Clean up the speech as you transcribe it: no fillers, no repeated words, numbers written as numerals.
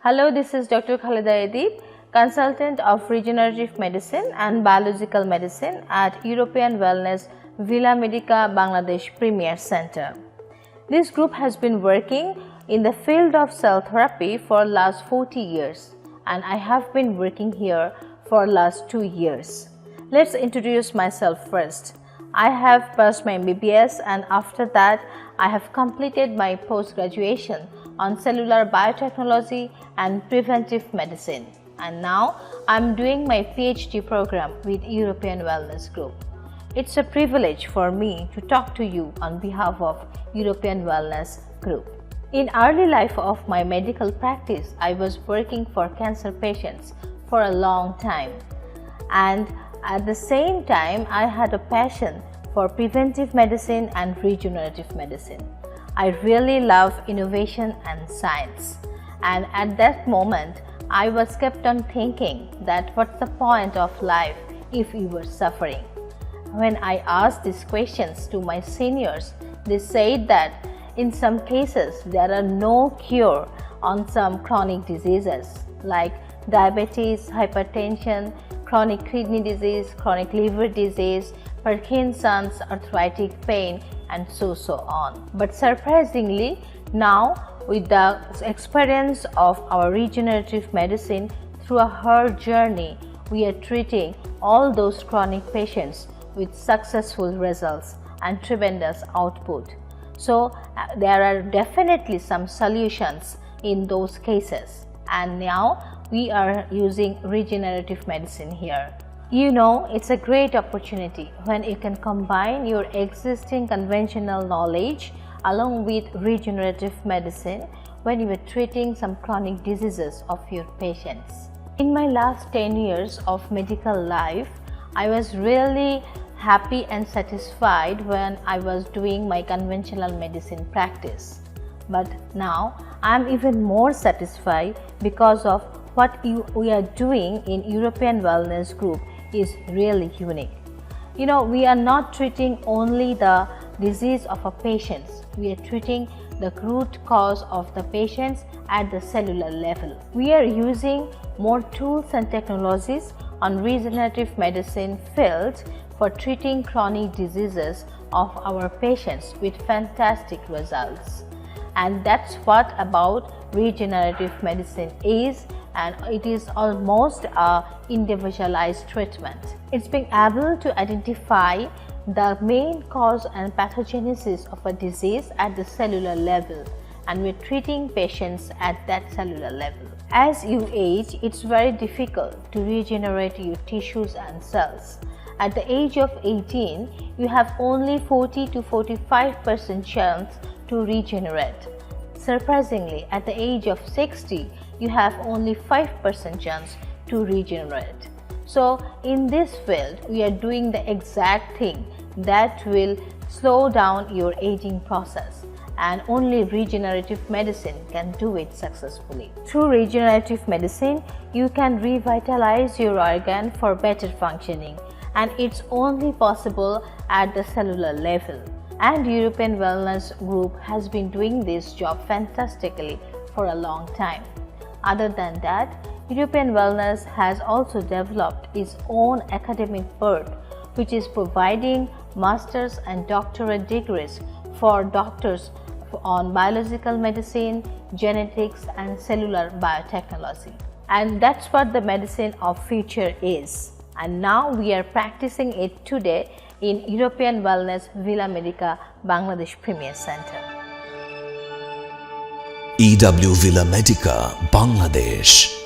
Hello, this is Dr. Khalida Edib, consultant of regenerative medicine and biological medicine at European Wellness Villa Medica Bangladesh Premier Center. This group has been working in the field of cell therapy for last 40 years and I have been working here for last 2 years. Let's introduce myself first. I have passed my MBBS and after that I have completed my post-graduation on cellular biotechnology and preventive medicine, and now I am doing my PhD program with European Wellness Group. It's a privilege for me to talk to you on behalf of European Wellness Group. In early life of my medical practice, I was working for cancer patients for a long time, and at the same time I had a passion for preventive medicine and regenerative medicine. I really love innovation and science, and at that moment I was kept on thinking that what's the point of life if we were suffering. When I asked these questions to my seniors, they said that in some cases there are no cure on some chronic diseases like diabetes, hypertension, chronic kidney disease, chronic liver disease, Parkinson's, arthritic pain, and so on. But surprisingly, now with the experience of our regenerative medicine through her journey, we are treating all those chronic patients with successful results and tremendous output. So there are definitely some solutions in those cases, and now we are using regenerative medicine here. You know, it's a great opportunity when you can combine your existing conventional knowledge along with regenerative medicine when you are treating some chronic diseases of your patients. In my last 10 years of medical life, I was really happy and satisfied when I was doing my conventional medicine practice. But now I am even more satisfied because of what we are doing in European Wellness Group is really unique. You know, we are not treating only the disease of a patient, we are treating the root cause of the patients at the cellular level. We are using more tools and technologies on regenerative medicine field for treating chronic diseases of our patients with fantastic results. And that's what about regenerative medicine is, and it is almost a individualized treatment. It's being able to identify the main cause and pathogenesis of a disease at the cellular level, and we're treating patients at that cellular level. As you age, it's very difficult to regenerate your tissues and cells. At the age of 18, you have only 40 to 45% chance to regenerate. Surprisingly, at the age of 60, you have only 5% chance to regenerate. So in this field, we are doing the exact thing that will slow down your aging process, and only regenerative medicine can do it successfully. Through regenerative medicine, you can revitalize your organ for better functioning, and it's only possible at the cellular level. And European Wellness Group has been doing this job fantastically for a long time. Other than that, European Wellness has also developed its own academic board, which is providing master's and doctorate degrees for doctors on biological medicine, genetics, and cellular biotechnology. And that's what the medicine of future is. And now we are practicing it today in European Wellness Villa Medica Bangladesh Premier Center. EW Villa Medica Bangladesh.